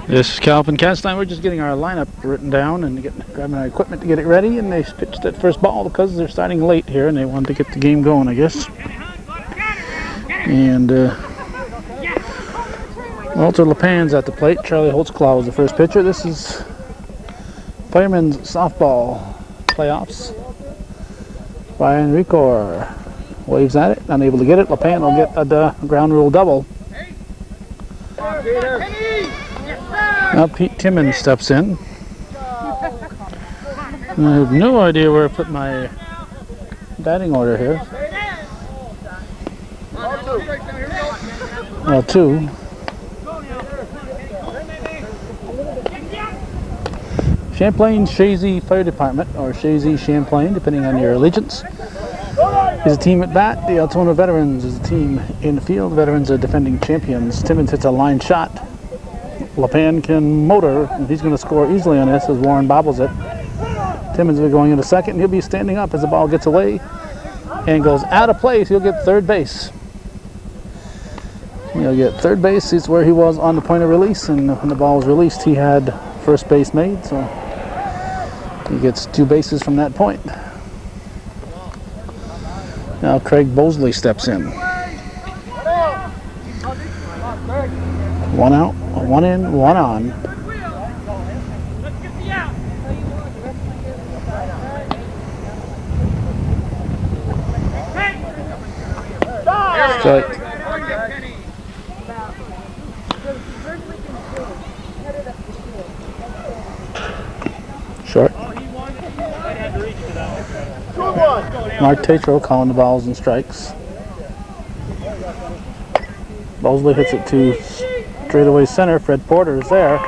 This is Champlain-Chazy. We're just getting our lineup written down and grabbing our equipment to get it ready. And they pitched that first ball because they're starting late here and they wanted to get the game going, I guess. And Walter LePan's at the plate. Charlie Holtzclaw was the first pitcher. This is Firemen's softball playoffs. Brian Ricor waves at it, unable to get it. LePan will get a ground rule double. Now Pete Timmons steps in. And I have no idea where I put my batting order here. Well, 2. Champlain-Chazy Fire Department, or Chazy Champlain, depending on your allegiance, is a team at bat. The Altona Veterans is a team in the field. The Veterans are defending champions. Timmons hits a line shot. LePan can motor, and he's going to score easily on this as Warren bobbles it. Timmons will be going into second, and he'll be standing up as the ball gets away and goes out of place. He'll get third base. He'll get third base. It's where he was on the point of release, and when the ball was released, he had first base made, so he gets 2 bases from that point. Now Craig Bosley steps in. 1 out, 1 in, 1 on. Strike. Short. Mark Tatro calling the balls and strikes. Bosley hits it to straightaway center. Fred Porter is there.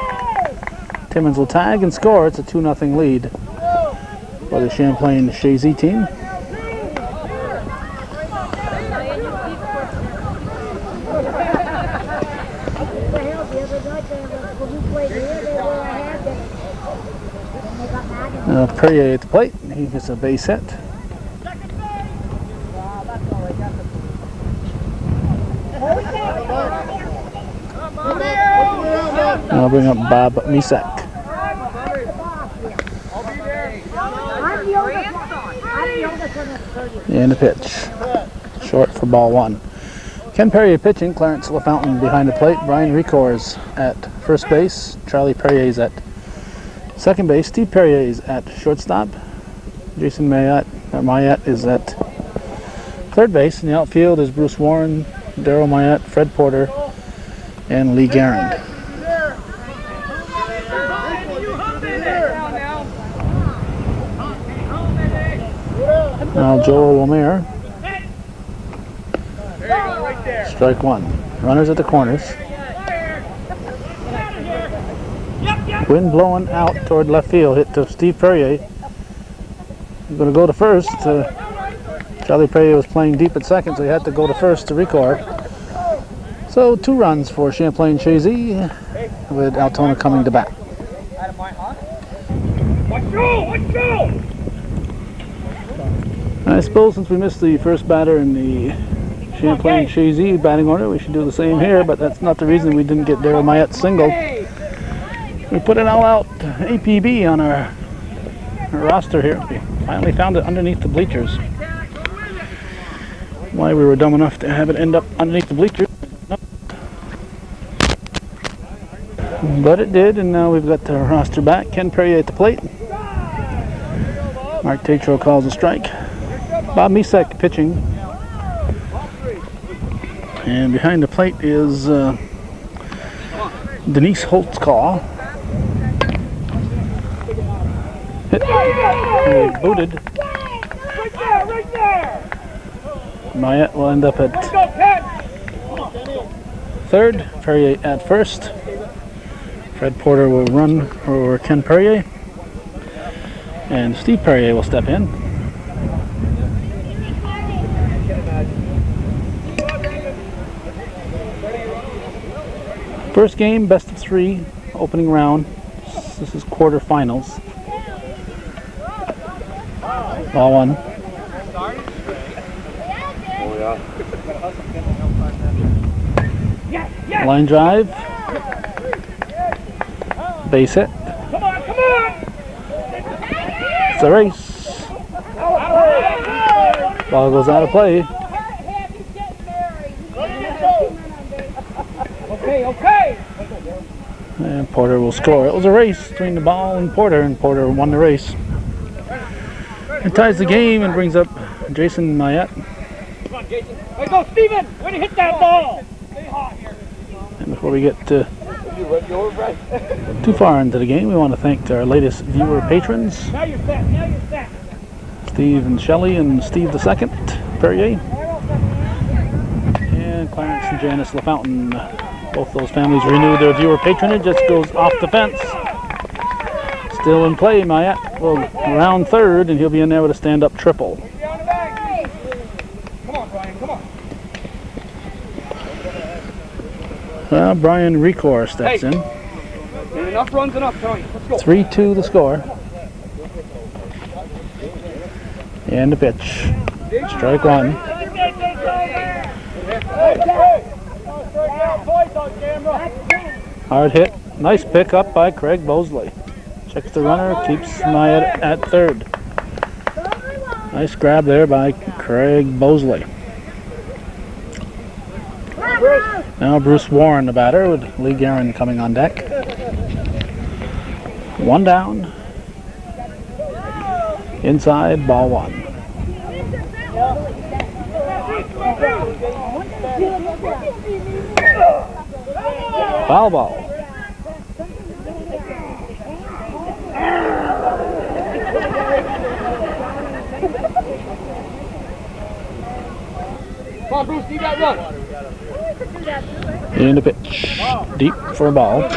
Timmons will tag and score. It's a 2-0 lead for the Champlain-Chazy team. Perrier at the plate. He gets a base hit. I'll bring up Bob Misak. And the pitch. Short for ball 1. Ken Perrier pitching. Clarence LaFountain behind the plate. Brian Ricor's at first base. Charlie Perrier's at second base. Steve Perrier's at shortstop. Jason Mayette is at third base. In the outfield is Bruce Warren, Darryl Mayette, Fred Porter, and Lee Garand. Now Joel Lemire. Strike 1. Runners at the corners. Wind blowing out toward left field. Hit to Steve Perrier. He's going to go to first. Charlie Perrier was playing deep at second, so he had to go to first to record. So 2 runs for Champlain-Chazy with Altona coming to bat. I suppose since we missed the first batter in the Champlain-Chazy batting order, we should do the same here, but that's not the reason we didn't get Darryl Mayette's single. We put an all-out APB on our roster here. We finally found it underneath the bleachers. Why we were dumb enough to have it end up underneath the bleachers. But it did, and now we've got the roster back. Ken Perrier at the plate. Mark Tatro calls a strike. Bob Misak pitching. And behind the plate is Denise Holtzclaw. Hit. Booted. Right there. Mayette will end up at third. Perrier at first. Fred Porter will run for Ken Perrier. And Steve Perrier will step in. First game, best of 3, opening round. This is quarterfinals. Ball 1. Line drive. Base hit. Come on, come on! It's a race. Ball goes out of play. Okay, okay! And Porter will score. It was a race between the ball and Porter won the race. It ties the game and brings up Jason Mayette. Come on, Jason. Hey, go, Steven! Way to hit that ball! Stay hot here. And before we get too far into the game, we want to thank our latest viewer patrons. Now you're set, now you're set. Steve and Shelley and Steve II Perrier. And Clarence and Janice LaFountain. Both those families renewed their viewer patronage. Just goes off the fence. Still in play, Mayette will round third, and he'll be in there with a stand-up triple. Come on, Brian, come on. Well, Brian Recor steps in. Enough runs, enough, Tony. Let's go. 3-2 the score. And the pitch. Strike one. Hard hit. Nice pick up by Craig Bosley. Checks the runner, keeps Mayette at third. Nice grab there by Craig Bosley. Now Bruce Warren, the batter, with Lee Guerin coming on deck. One down. Inside, ball one. Foul ball. Come on, Bruce, need that run. And a pitch. Deep for a ball.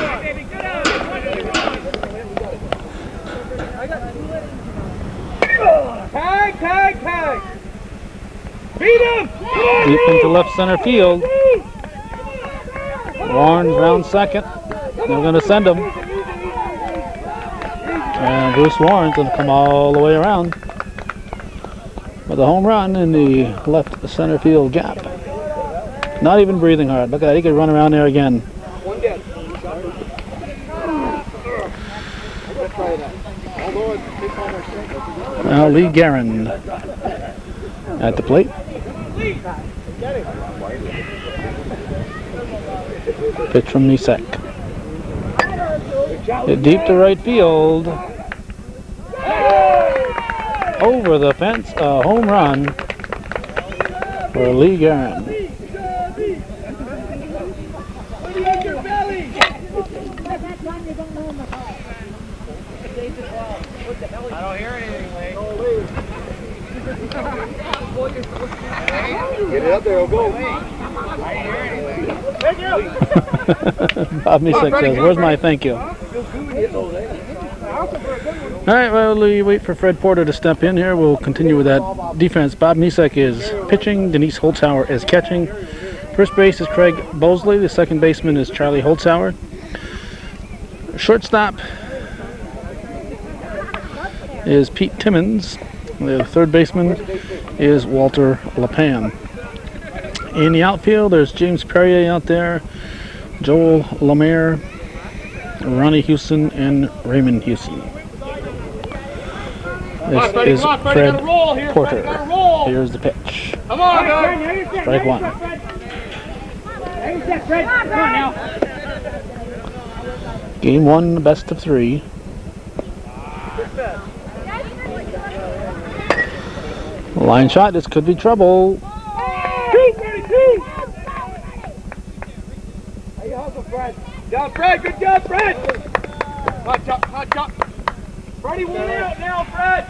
Tag, tag, tag. Beat him! Deep into left center field. Warren's round second. They're going to send him. And Bruce Warren's going to come all the way around with a home run in the left center field gap. Not even breathing hard. Look at that. He could run around there again. Now Lee Guerin at the plate. Pitch from Nisek. Hit deep to right field. Over the fence, a home run for Lee Guerin. I don't hear anything, Lee. Get it up there, it'll go. I didn't hear anything. Thank you. Bob Nisek says, "Where's my thank you?" All right, well, we wait for Fred Porter to step in here. We'll continue with that defense. Bob Nisek is pitching. Denise Holzhauer is catching. First base is Craig Bosley. The second baseman is Charlie Holzhauer. Shortstop is Pete Timmons. The third baseman is Walter LaPan. In the outfield, there's James Perrier out there, Joel Lemaire, Ronnie Houston, and Raymond Houston. This is Fred Porter. Here's the pitch. Come on, Strike one. Come on now. Game one, best of three. Line shot, this could be trouble. Down, Fred, good job, Fred! Hot jump, hot jump. Freddie, one out now, Fred!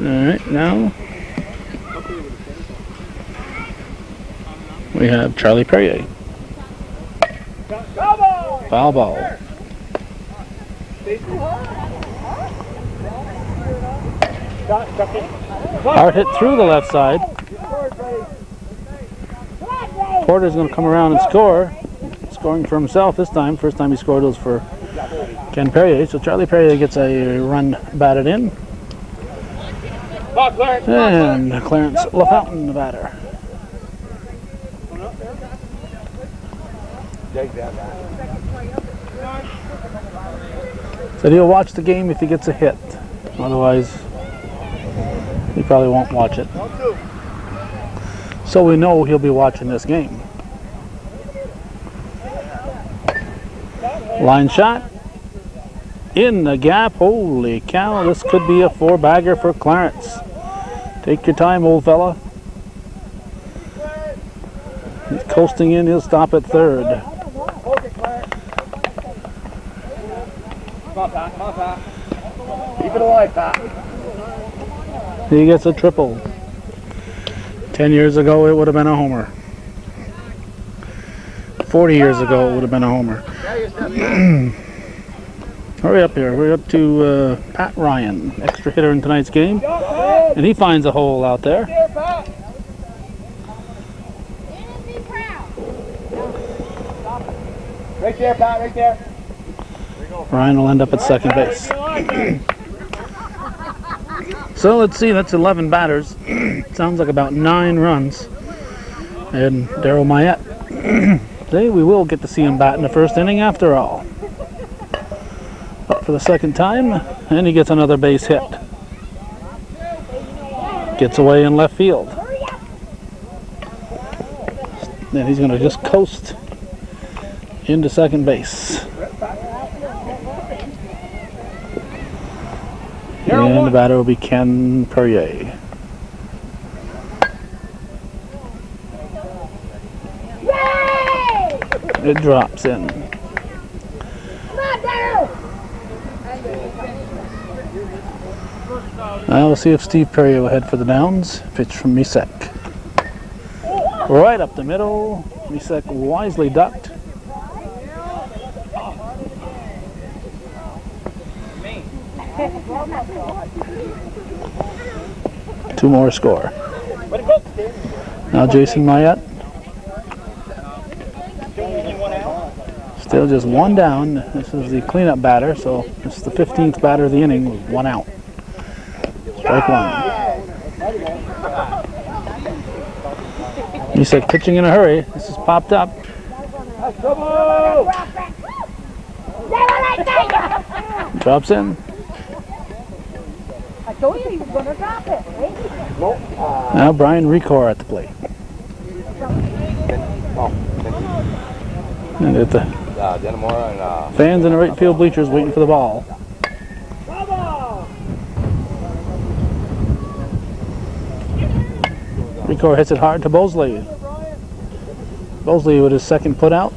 Alright, now we have Charlie Perrier. Foul ball. Hard hit through the left side. Porter's going to come around and score. Scoring for himself this time. First time he scored was for Ken Perrier. So Charlie Perrier gets a run batted in. And Clarence LaFountain, the batter. Said he'll watch the game if he gets a hit. Otherwise, he probably won't watch it. So we know he'll be watching this game. Line shot. In the gap. Holy cow, this could be a 4-bagger for Clarence. Take your time, old fella. He's coasting in, he'll stop at third. Keep it alive, Pat. He gets a triple. 10 years ago, it would have been a homer. 40 years ago, it would have been a homer. Hurry up here. We're up to Pat Ryan, extra hitter in tonight's game. And he finds a hole out there. Right there, Pat, right there. Ryan will end up at second base. So let's see, that's 11 batters. Sounds like about 9 runs. And Darryl Mayette. Today we will get to see him bat in the first inning after all. Up for the second time, and he gets another base hit. Gets away in left field. Then he's going to just coast into second base. And the batter will be Ken Perrier. It drops in. Now we'll see if Steve Perrier will head for the downs. Pitch from Misek. Right up the middle. Misek wisely ducked. Two more score. Now Jason Mayette. Still just one down. This is the cleanup batter, so it's the 15th batter of the inning with 1 out. Strike 1. Misek pitching in a hurry. This has popped up. Drops in. I told you he was going to drop it. Now Brian Recor at the plate. And at the fans in the right field bleachers waiting for the ball. Recor hits it hard to Bosley. Bosley with his second put out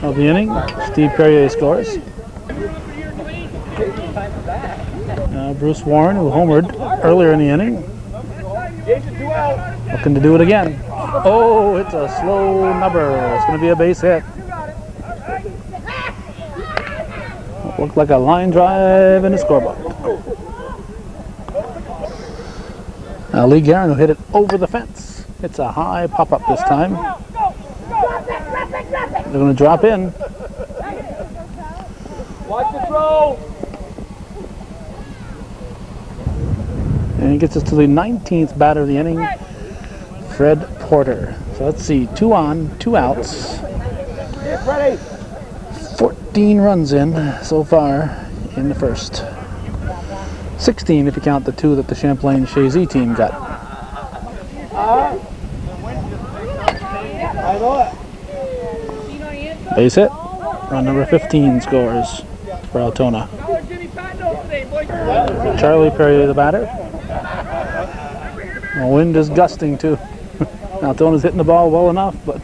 of the inning. Steve Perrier scores. Bruce Warren, who homered earlier in the inning, looking to do it again. Oh, it's a slow number. It's going to be a base hit. Looked like a line drive in the scorebook. Now Lee Guerin will hit it over the fence. It's a high pop-up this time. They're going to drop in. Watch the throw. And he gets us to the 19th batter of the inning, Fred Porter. So let's see, 2 on, 2 outs. 14 runs in so far in the first. 16 if you count the 2 that the Champlain-Chazy team got. Base hit. Run number 15 scores for Altona. Charlie Perrier the batter. The wind is gusting too. Altona's hitting the ball well enough, but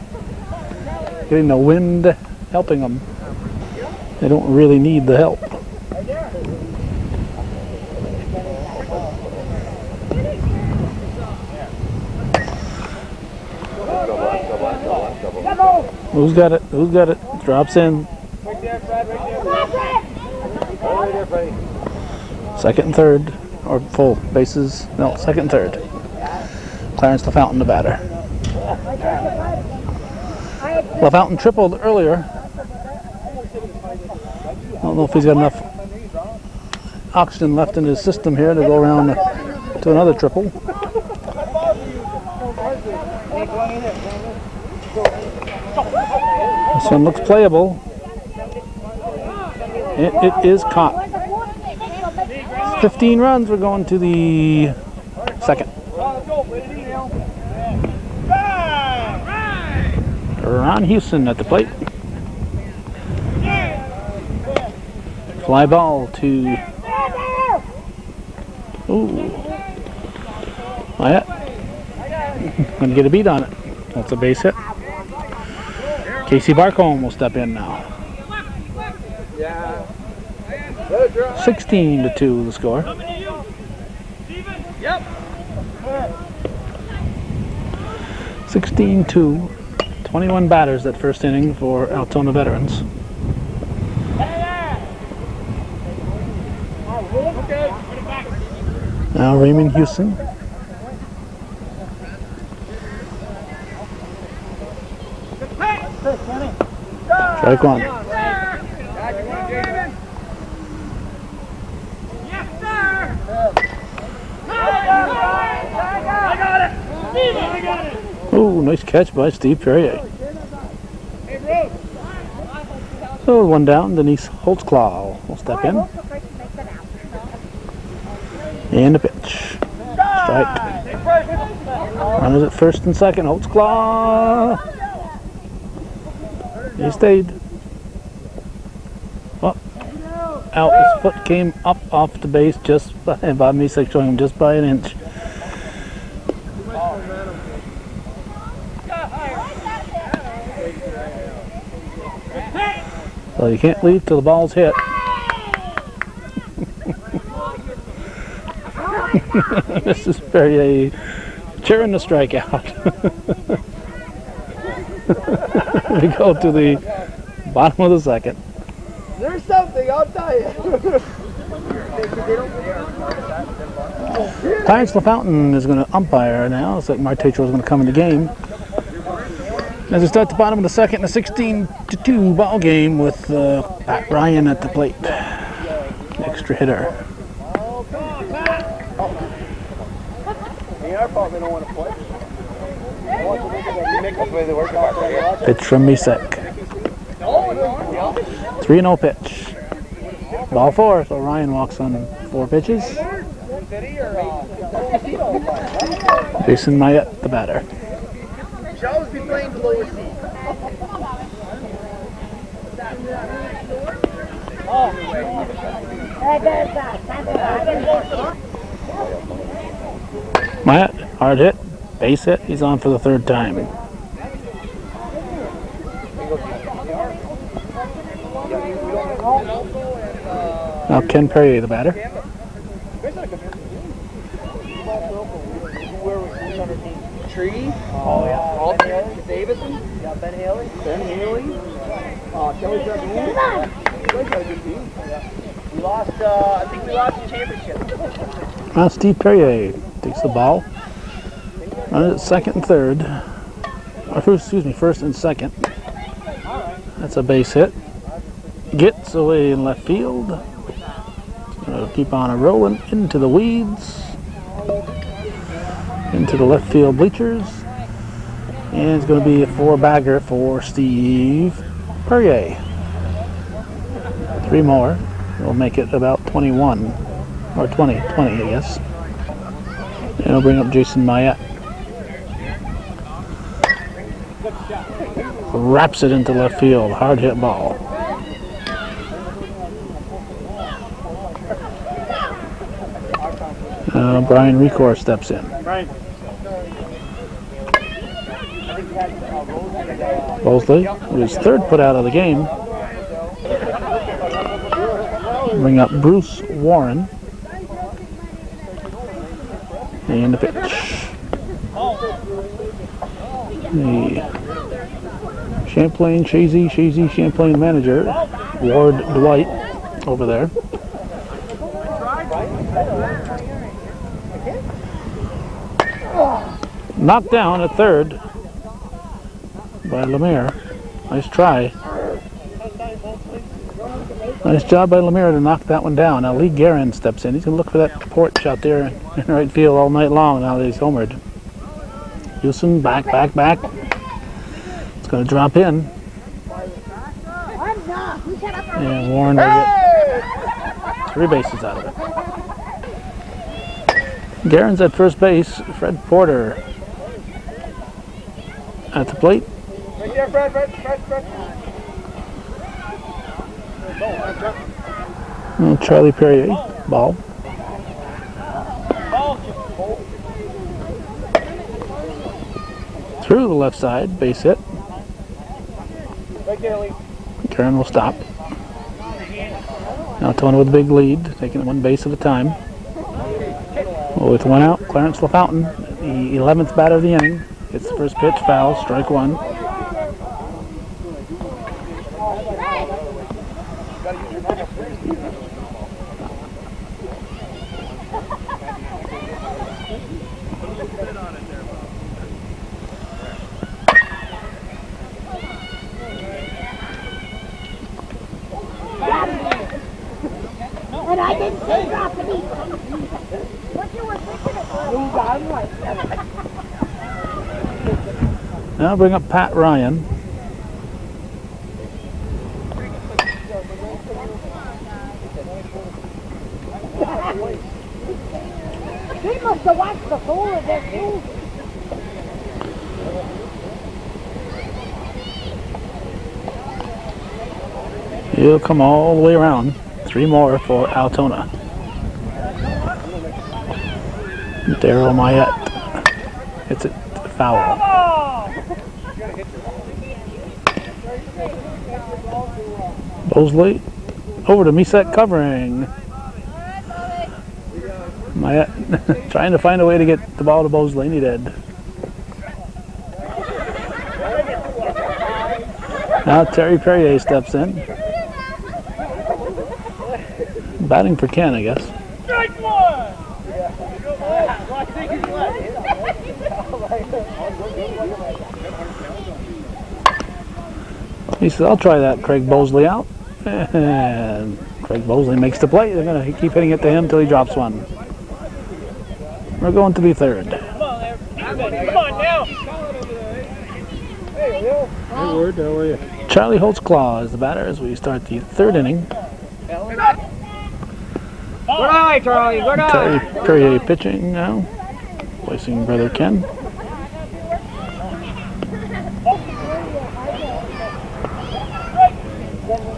getting the wind helping them. They don't really need the help. Who's got it? Who's got it? Drops in. Second and third, or full bases. No, second and third. Clarence LaFountain, the batter. LaFountain tripled earlier. I don't know if he's got enough oxygen left in his system here to go around to another triple. This one looks playable. It is caught. 15 runs. We're going to the second. Ron Houston at the plate. Fly ball to. Ooh. Wyatt. Gonna get a beat on it. That's a base hit. Casey Barcombe will step in now. 16-2 the score. 16-2. 21 batters that first inning for Altona veterans. Now Raymond Houston. Strike one. Oh, nice catch by Steve Perrier. So one down, Denise Holtzclaw will step in. And a pitch. Strike. Runners at first and second. Holtzclaw. He stayed. Oh, out. His foot came up off the base just by me showing him just by an inch. So you can't leave till the ball's hit. This is Perrier cheering the strikeout. We go to the bottom of the second. There's something, I'll tell you. Clarence LaFountain is going to umpire now. Looks like Mark Tatro is going to come in the game. As we start the bottom of the second, a 16-2 ball game with Pat Ryan at the plate. Extra hitter. Pitch from Misek. 3-0 pitch. Ball four, so Ryan walks on 4 pitches. Jason Mayette, the batter. Should always be playing the lower seat. Mayette, hard hit, base hit. He's on for the 3rd time. Now Ken Perrier, the batter. Tree. Oh yeah. Alton. Davison. Yeah, Ben Haley. Ben Haley. Kelly Dragoon. You guys got a good team. Yeah. We lost. I think we lost the championship. Now Steve Perrier takes the ball. Runs at second and third. Or excuse me, first and second. That's a base hit. Gets away in left field. Keep on a rolling into the weeds. Into the left field bleachers, and it's going to be a 4-bagger for Steve Perrier. 3 more will make it about 21 or 20 I guess. And we'll bring up Jason Mayette. Wraps it into left field. Hard hit ball. Brian Recor steps in. Mosley, his 3rd put out of the game. Bring up Bruce Warren. And the pitch. The Champlain-Chazy Champlain manager, Ward Dwight, over there. Knocked down at third by Lemire. Nice try. Nice job by Lemire to knock that one down. Now Lee Guerin steps in. He's going to look for that porch out there in right field all night long now that he's homered. Houston back. Gonna drop in. And Warren will get 3 bases out of it. Garen's at first base. Fred Porter at the plate. Right there, Fred. And Charlie Perrier, ball. Through the left side, base hit. Right there, Lee. Garen will stop. Altona with a big lead, taking it 1 base at a time. With 1 out, Clarence LaFountain, the 11th batter of the inning. Hits the first pitch, foul, strike 1. And I didn't say drop the meat. What you were thinking of? Now bring up Pat Ryan. He must have watched the whole of this too. He'll come all the way around. 3 more for Altona. Daryl Mayette hits it foul. Bosley over to Misak covering. Mayette trying to find a way to get the ball to Bosley, and he did. Now Terry Perrier steps in. Batting for Ken, I guess. Strike 1! He says, I'll try that, Craig Bosley out. And Craig Bosley makes the play. They're going to keep hitting it to him until he drops one. We're going to the 3rd. Come on, there. Come on now. Hey, Lil. Hey, Ward, how are you? Charlie Holtzclaw is the batter as we start the 3rd inning. Good eye, Charlie. Good eye. Terry Perrier pitching now, placing brother Ken.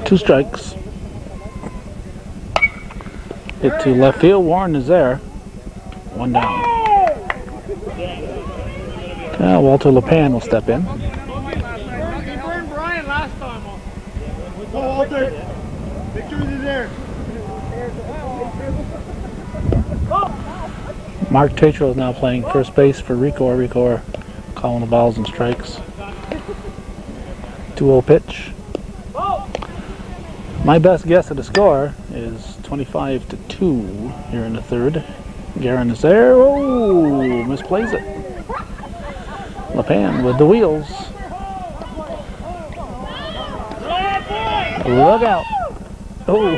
Two strikes. Hit to left field. Warren is there. 1 down. Now Walter LePan will step in. Go, Walter. Victory is there. Mark Tatro is now playing first base for Ricor. Ricor calling the balls and strikes. 2-0 pitch. My best guess at the score is 25-2 here in the 3rd. Garen is there. Oh, misplays it. LePan with the wheels. Look out. Oh.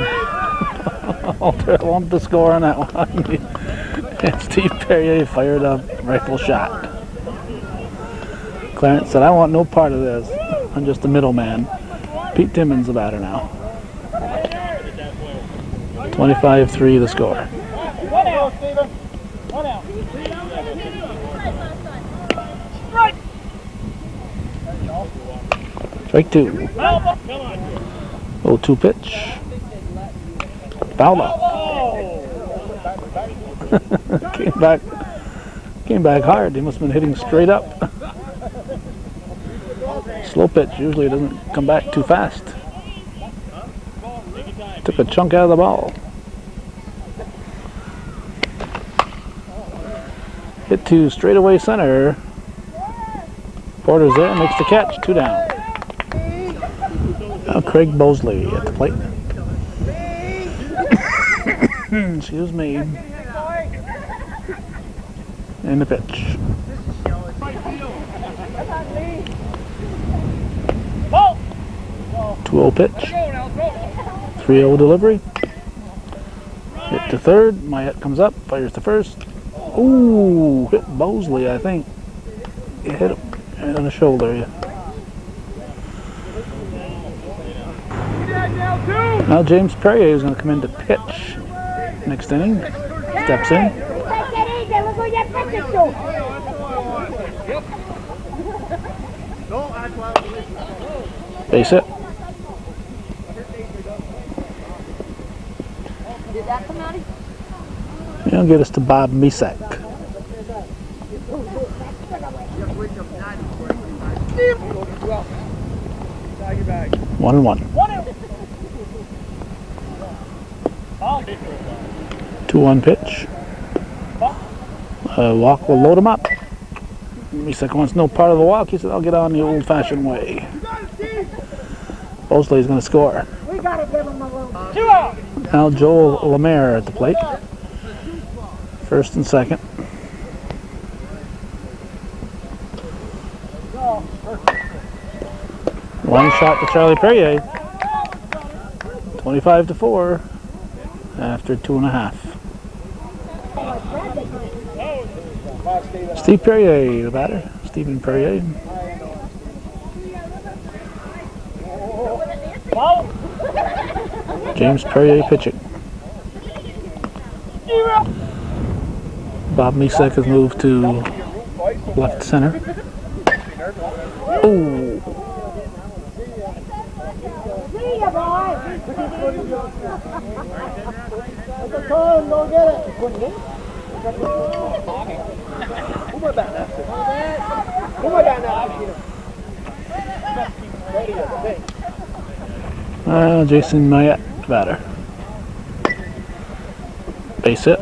Walter won't the score on that one. And Steve Perrier fired a rifle shot. Clarence said, I want no part of this. I'm just a middleman. Pete Timmons the batter now. 25-3 the score. 1 out, Steven. 1 out. Strike 2. 0-2 pitch. Foul up. Came back hard. He must have been hitting straight up. Slow pitch. Usually it doesn't come back too fast. Took a chunk out of the ball. Hit to straightaway center. Porter's there, makes the catch. 2 down. Now Craig Bosley at the plate. Excuse me. And the pitch. 2-0 pitch. 3-0 delivery. Hit to 3rd. Mayette comes up, fires to 1st. Ooh, hit Bosley, I think. He hit him on the shoulder. Yeah. Now James Perrier is going to come in to pitch next inning. Steps in. Base hit. Did that come out? He'll get us to Bob Misak. 1-1. 2-1 pitch. Walk will load him up. Misak wants no part of the walk. He said, I'll get on the old-fashioned way. Bosley's going to score. We gotta give him a little. Now Joel Lemaire at the plate. First and second. Line shot to Charlie Perrier. 25-4 after 2.5. Steve Perrier, the batter. Stephen Perrier. James Perrier pitching. Bob Misak has moved to left center. Oh! Jason Mayette, batter. Base hit.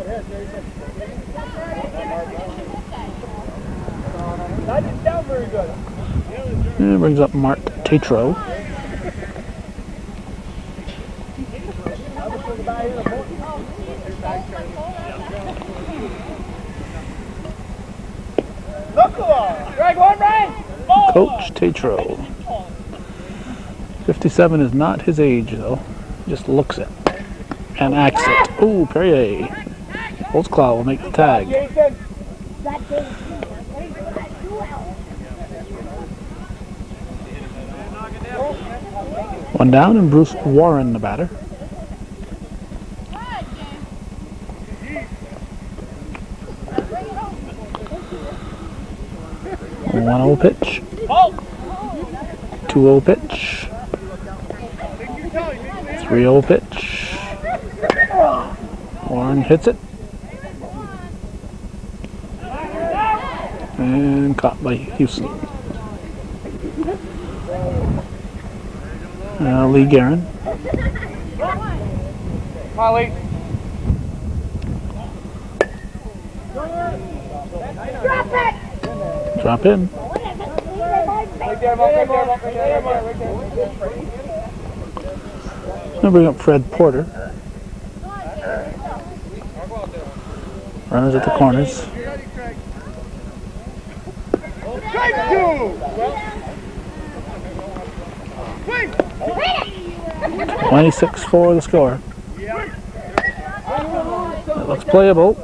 And brings up Mark Tatro. Coach Tatro. 57 is not his age, though. Just looks it. And acts it. Ooh, Perrier. Holtzclaw will make the tag. One down, and Bruce Warren, the batter. One 0 pitch. 2-0 pitch. 3-0 pitch. Warren hits it. And caught by Houston. Lee Guerin. Molly. Drop in. I'll bring up Fred Porter. Runners at the corners. 26-4 the score. That looks playable.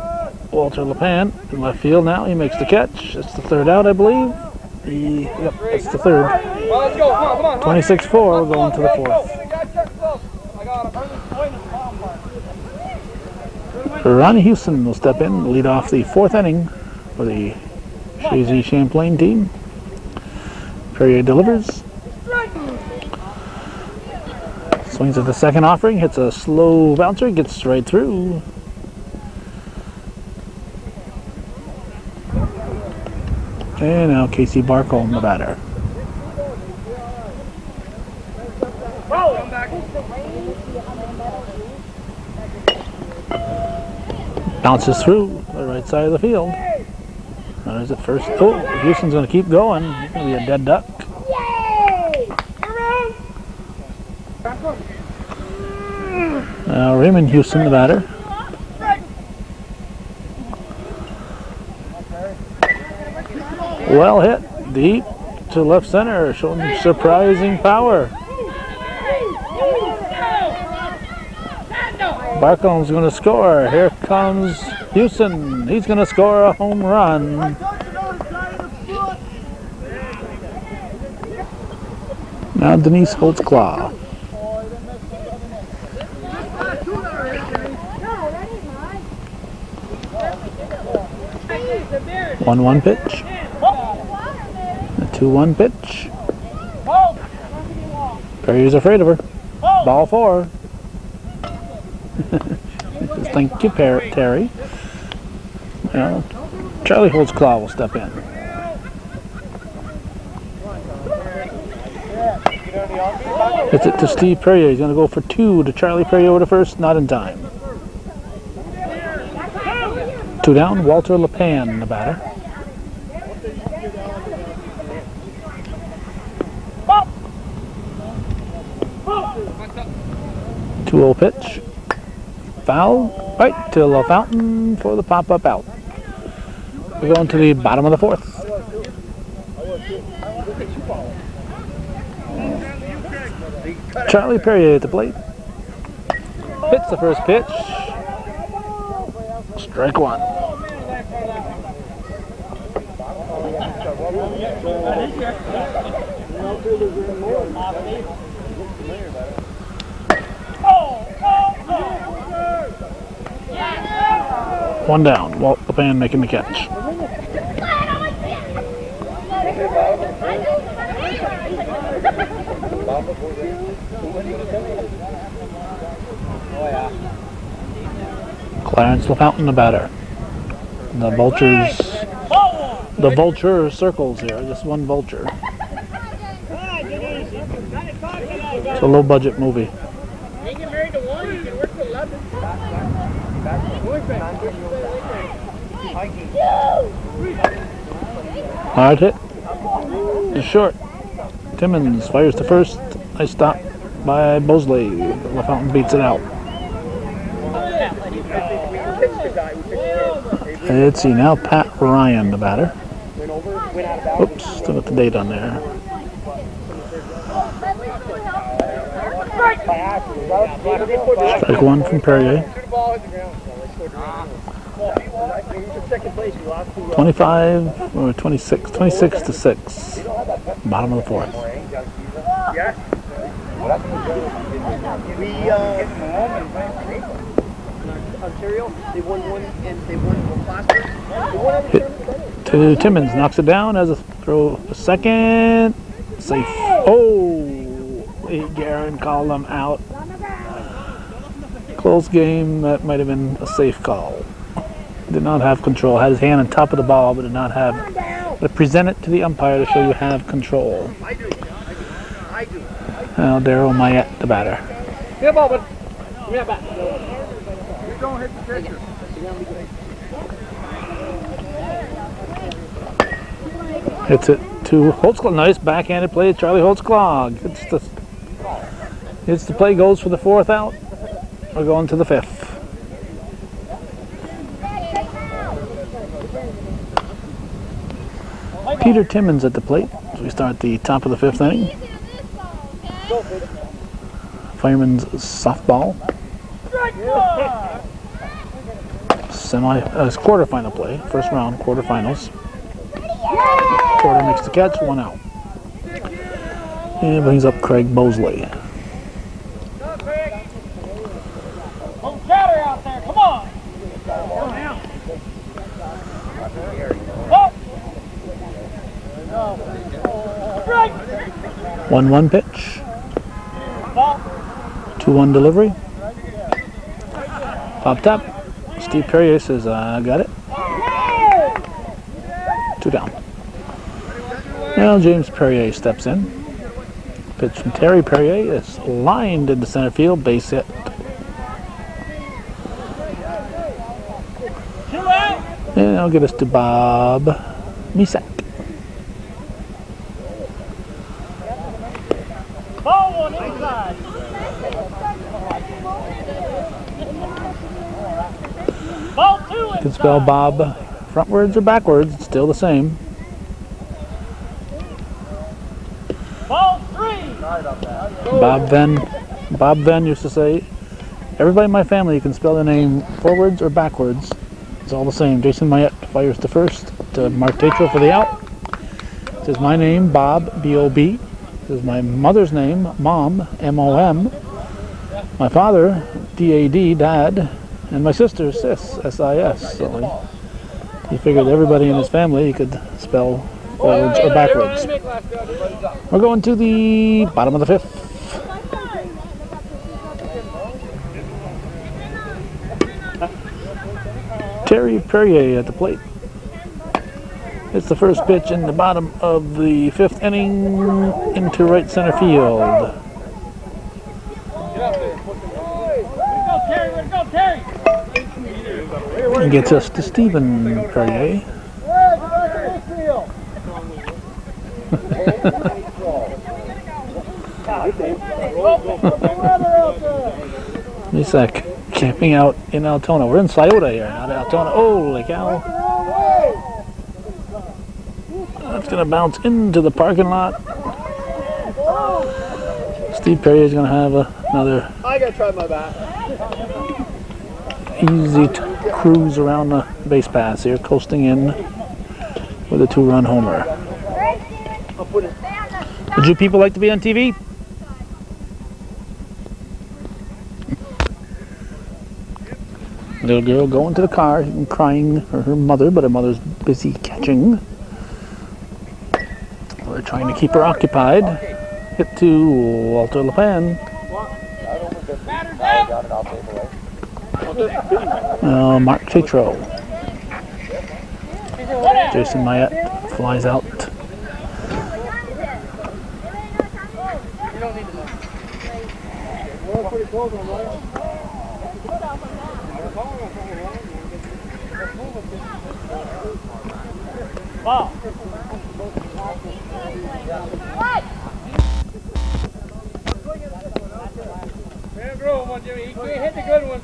Walter LePan in left field now. He makes the catch. It's the third out, I believe. Yep, it's the third. 26-4, we're going to the fourth. Ronnie Houston will step in, lead off the fourth inning for the Chazy Champlain team. Perrier delivers. Swings at the second offering, hits a slow bouncer, gets right through. And now Casey Barkholm, the batter. Bounces through the right side of the field. There's the first. Oh, Houston's going to keep going. He's going to be a dead duck. Now Raymond Houston, the batter. Well hit, deep to left center, showing surprising power. Barkholm's going to score. Here comes Houston. He's going to score a home run. Now Denise Holtzclaw. 1-1 pitch. A 2-1 pitch. Perry's afraid of her. Ball 4. Thank you, Terry. Charlie Holtzclaw will step in. Hits it to Steve Perrier. He's going to go for 2 to Charlie Perrier over to first. Not in time. 2 down. Walter LePan, the batter. Two-0 pitch. Foul. Right to LaFountain for the pop-up out. We go into the bottom of the 4th. Charlie Perrier at the plate. Hits the first pitch. Strike 1. One down. Walt LePan making the catch. Clarence LaFountain, the batter. The vulture circles here. Just one vulture. It's a low-budget movie. Hard hit. It's short. Timmons fires to first. Nice stop by Bosley. LaFountain beats it out. Let's see now. Pat Ryan, the batter. Oops, still got the date on there. Strike 1 from Perrier. 25 or 26 to 6. Bottom of the 4th. Ontario, they won one and they won last year. To Timmons, knocks it down as a throw. A second. Safe. Oh, Garen called them out. Close game. That might have been a safe call. Did not have control. Had his hand on top of the ball, but did not have. But present it to the umpire to show you have control. Now Daryl Mayette, the batter. Get a ball, bud. Give me that bat. Don't hit the pitcher. Hits it to Holtzclaw. Nice backhanded play. Charlie Holtzclaw. Hits the play. Goes for the 4th out. We're going to the 5th. Peter Timmons at the plate as we start the top of the 5th inning. Fireman's softball. Quarterfinal play. First round quarterfinals. Porter makes the catch. 1 out. And brings up Craig Bosley. Out there, come on! 1-1 pitch. 2-1 delivery. Popped up. Steve Perrier says, got it. 2 down. Now James Perrier steps in. Pitch from Terry Perrier is lined into center field. Base hit. And I'll get us to Bob Misak. Ball 1 inside. Ball 2 inside. You can spell Bob frontwards or backwards. It's still the same. Ball 3. Bob Venn used to say, everybody in my family, you can spell the name forwards or backwards. It's all the same. Jason Mayette fires to first to Mark Tatro for the out. It says my name, Bob, B-O-B. It says my mother's name, Mom, M-O-M. My father, D-A-D, Dad. And my sister, Sis, S-I-S. So He figured everybody in his family he could spell forwards or backwards. We're going to the bottom of the fifth. Terry Perrier at the plate. It's the first pitch in the bottom of the fifth inning into right center field. And gets us to Stephen Perrier. He's camping out in Altona. We're in Scioto here, not Altona. Holy cow. That's going to bounce into the parking lot. Steve Perrier is going to have another I gotta try my bat. easy cruise around the base pass here, coasting in with a 2-run homer. Would you people like to be on TV? Little girl going to the car and crying for her mother, but her mother's busy catching. They're trying to keep her occupied. Hit to Walter LePan. Mark Tatro. Jason Mayette flies out. Wow. Man, grow one, Jimmy. You can't hit the good one.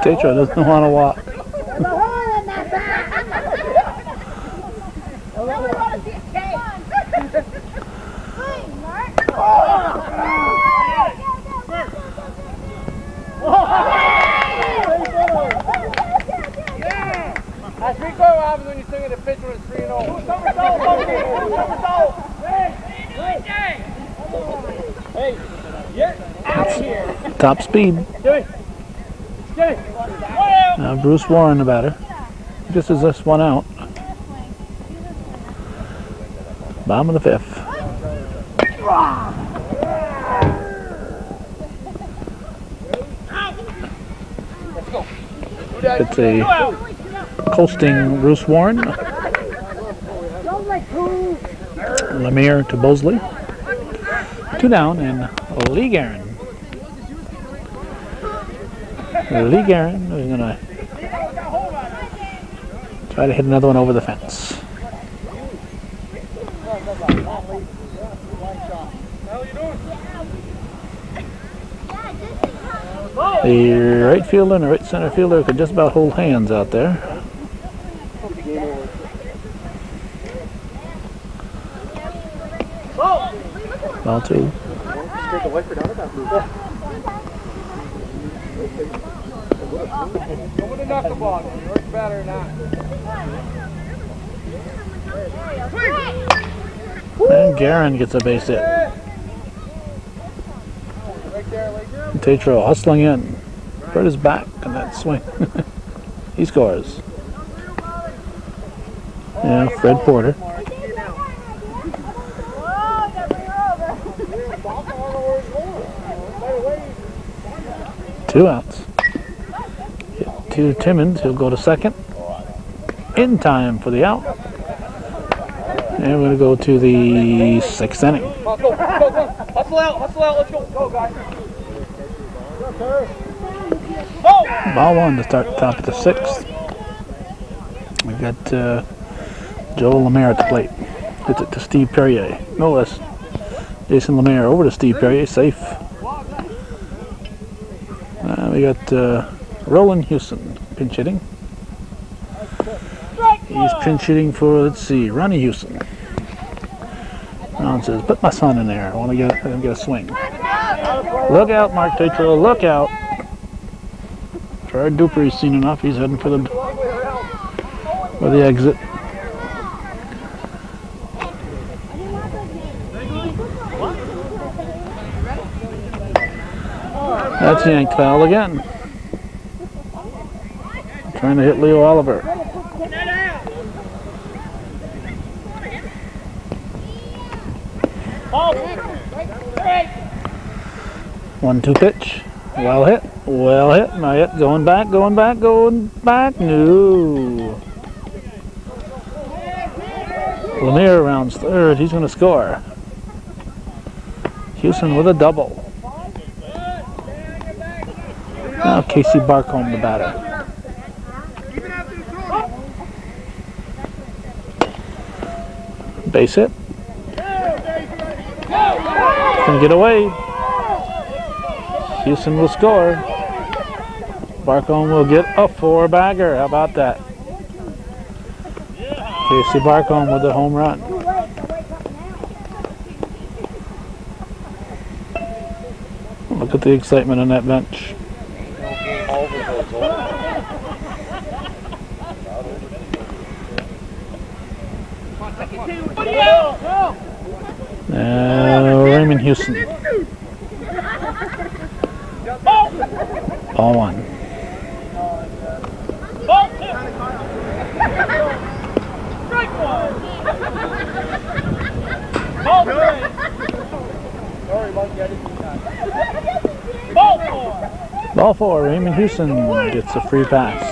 Tatro doesn't want to walk. That's what happens when you swing at a pitch when it's 3-0. Hey, get out of here. Top speed. Now Bruce Warren the batter. Just as this one out. Bottom of the fifth. It's a coasting Bruce Warren. Lemire to Bosley. 2 down, and Lee Guerin. Lee Guerin is going to try to hit another one over the fence. The right fielder and the right center fielder could just about hold hands out there. Ball 2. And Guerin gets a base hit. Tatro hustling in. Fred is back in that swing. He scores. Yeah, Fred Porter. Two outs. Hit to Timmons. He'll go to second. In time for the out. And we're going to go to the 6th inning. Go. Hustle out, let's go. Go, guys. Ball 1 to start the top of the 6th. We got Joe Lemire at the plate. Hits it to Steve Perrier. No less. Jason Lemire over to Steve Perrier. Safe. We got Roland Houston pinch hitting. He's pinch hitting for, let's see, Ronnie Houston. Ron says, put my son in there. I want to get a swing. Look out, Mark Tatro. Look out. Gerard Dupre's seen enough. He's heading for the exit. That's yank foul again. Trying to hit Leo Oliver. 1-2 pitch. Well hit. Well hit. Not yet. Going back. Going back. Going back. No. Lemire rounds third. He's going to score. Houston with a double. Now Casey Barcombe, the batter. Base hit. Can get away. Houston will score. Barcombe will get a 4-bagger. How about that? Casey Barcombe with the home run. Look at the excitement on that bench. Raymond Houston. Ball 1. Ball 2. Strike 1. Ball 3. Sorry, Monkey, I didn't see that. Ball 4. Ball 4. Raymond Houston gets a free pass.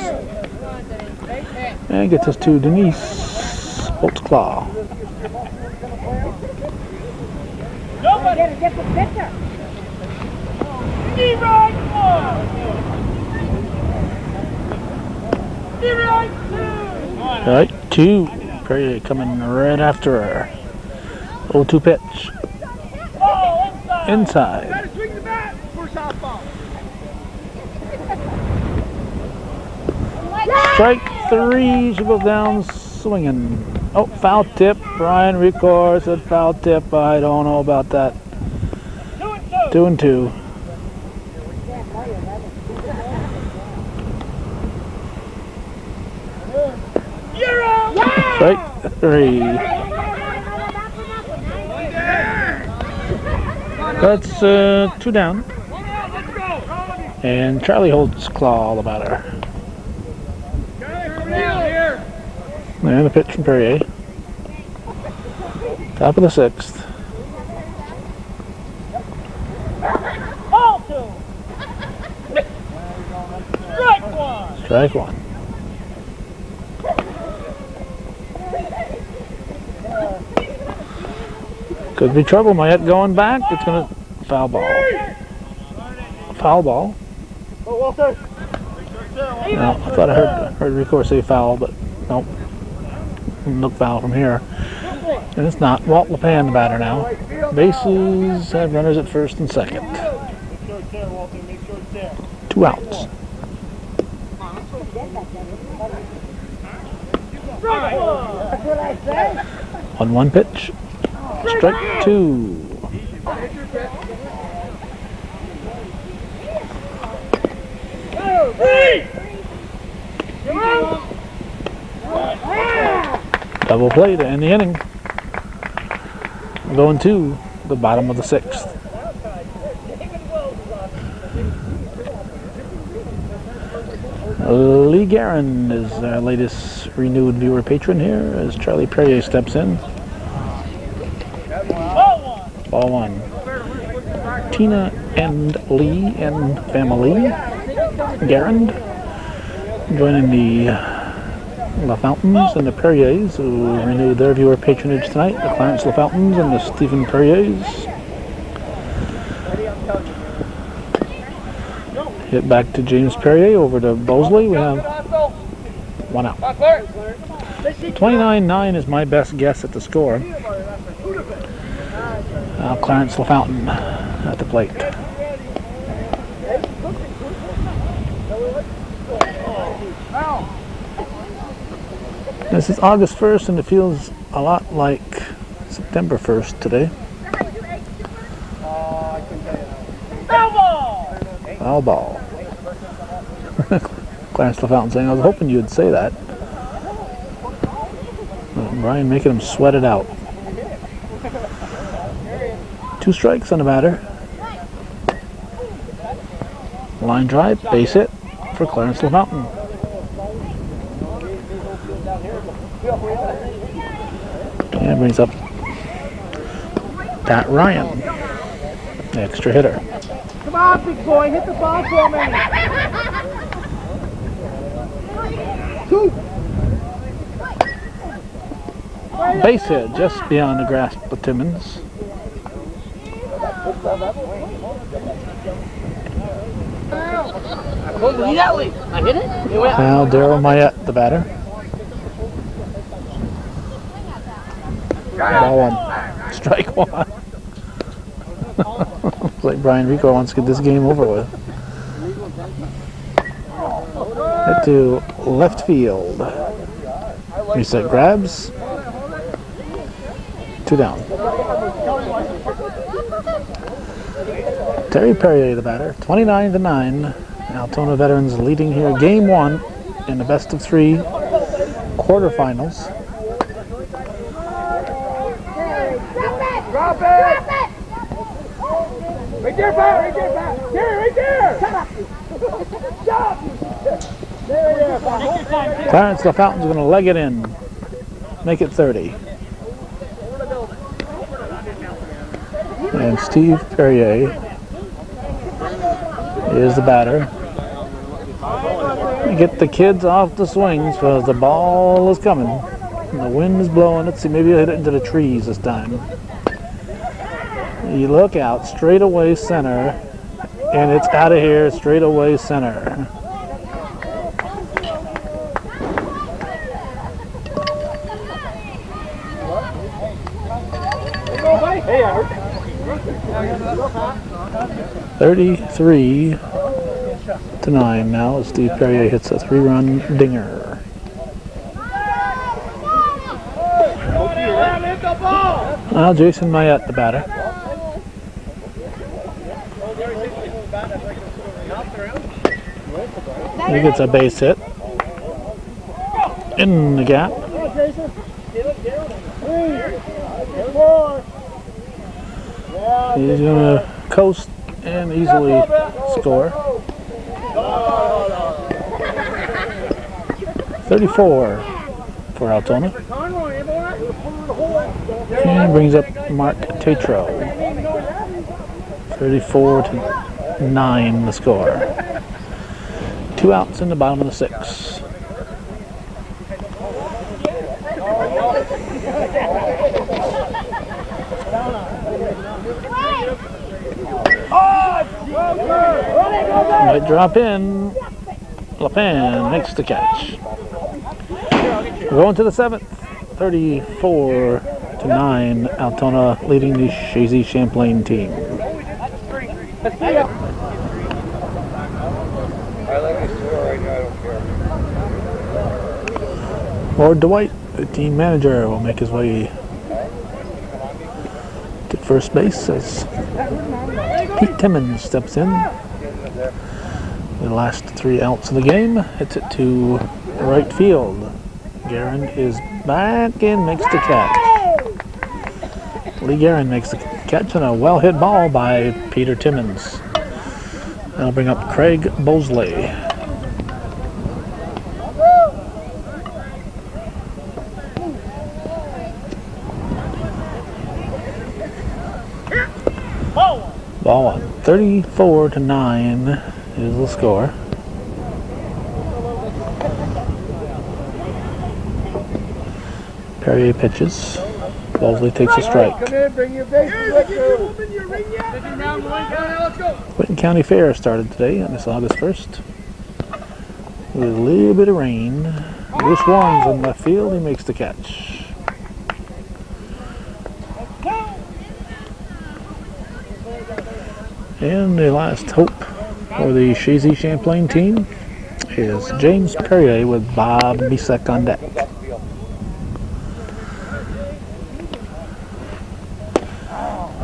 And gets us to Denise Holtzclaw. Nobody get a different picture. Strike 1. Strike 2. Right, 2. Perrier coming right after her. 0-2 pitch. Inside. Gotta swing the bat for softball. Strike 3. She goes down swinging. Oh, foul tip. Brian Record said foul tip. I don't know about that. 2-2. Strike 3. That's 2 down. And Charlie holds claw all about her. And a pitch from Perrier. Top of the 6th. Ball 2. Strike 1. Strike 1. Could be trouble. Mayette going back. It's going to foul ball. Foul ball. No, I thought I heard Rico say foul, but nope. Look foul from here. And it's not. Walt LePan, the batter now. Bases have runners at first and second. 2 outs. 1-1 pitch. Strike 2. Double play to end the inning. Going to the bottom of the 6th. Lee Guerin is our latest renewed viewer patron here as Charlie Perrier steps in. Ball 1. Tina and Lee and family. Guerin joining the LaFountains and the Perriers, who renewed their viewer patronage tonight. The Clarence LaFountains and the Stephen Perriers. Hit back to James Perrier over to Bosley. We have 1 out. 29-9 is my best guess at the score. Clarence LaFountain at the plate. This is August 1st and it feels a lot like September 1st today. Foul ball. Clarence LaFountain saying, I was hoping you'd say that. Brian making him sweat it out. 2 strikes on the batter. Line drive, base hit for Clarence LaFountain. And brings up Pat Ryan, the extra hitter. Come on, big boy, hit the ball for me. Base hit just beyond the grasp of Timmons. I hit it? Now Daryl Mayette, the batter. Ball one. Strike one. Looks like Brian Rico wants to get this game over with. Hit to left field. Reset grabs. 2 down. Terry Perrier, the batter. 29-9. Altona veterans leading here game 1 in the best of 3 quarterfinals. Drop it! Right there, Pat! Right there, Pat! There, right there! Stop! There, Pat! Clarence LaFountain's going to leg it in. Make it 30. And Steve Perrier is the batter. Get the kids off the swings because the ball is coming. And the wind is blowing. Let's see, maybe he'll hit it into the trees this time. You look out, straight away center, and it's out of here, straight away center. Hey, 33-9 now as Steve Perrier hits a 3-run dinger. Now Jason Mayette, the batter. He gets a base hit in the gap. He's going to coast and easily score. 34 for Altona. And brings up Mark Tatro. 34-9 the score. 2 outs in the bottom of the 6th. Might drop in. LaPan makes the catch. We're going to the 7th. 34-9. Altona leading the Chazy Champlain team. Lord Dwight, the team manager, will make his way to first base as Pete Timmons steps in. The last 3 outs of the game. Hits it to right field. Guerin is back and makes the catch. Lee Guerin makes the catch on a well-hit ball by Peter Timmons. That'll bring up Craig Bosley. Ball one. 34-9 is the score. Perrier pitches. Bosley takes a strike. Come in, bring your base. Clinton County Fair started today on this August 1st. With a little bit of rain. Bruce Warren's in left field. He makes the catch. And the last hope for the Chazy Champlain team is James Perrier with Bob Misek on deck.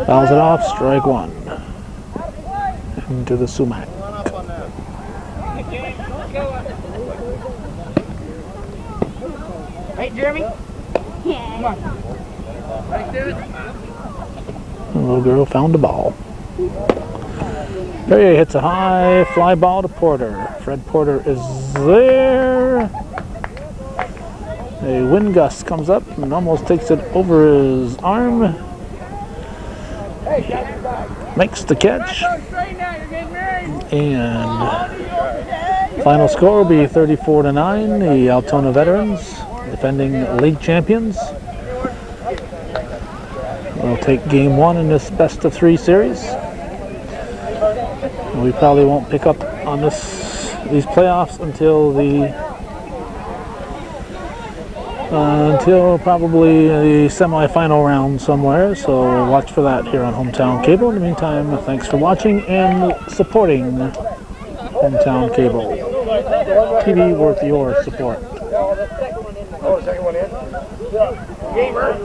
Fouls it off, strike one. Into the sumac. Hey, Jeremy. Yeah. Come on. Right there. The little girl found the ball. Perrier hits a high fly ball to Porter. Fred Porter is there. A wind gust comes up and almost takes it over his arm. Makes the catch. And final score will be 34-9. The Altona veterans, defending league champions, will take game one in this best of three series. We probably won't pick up on these playoffs until probably the semi-final round somewhere, so watch for that here on Hometown Cable. In the meantime, thanks for watching and supporting Hometown Cable. TV worth your support. Oh, the second one in. Gamer.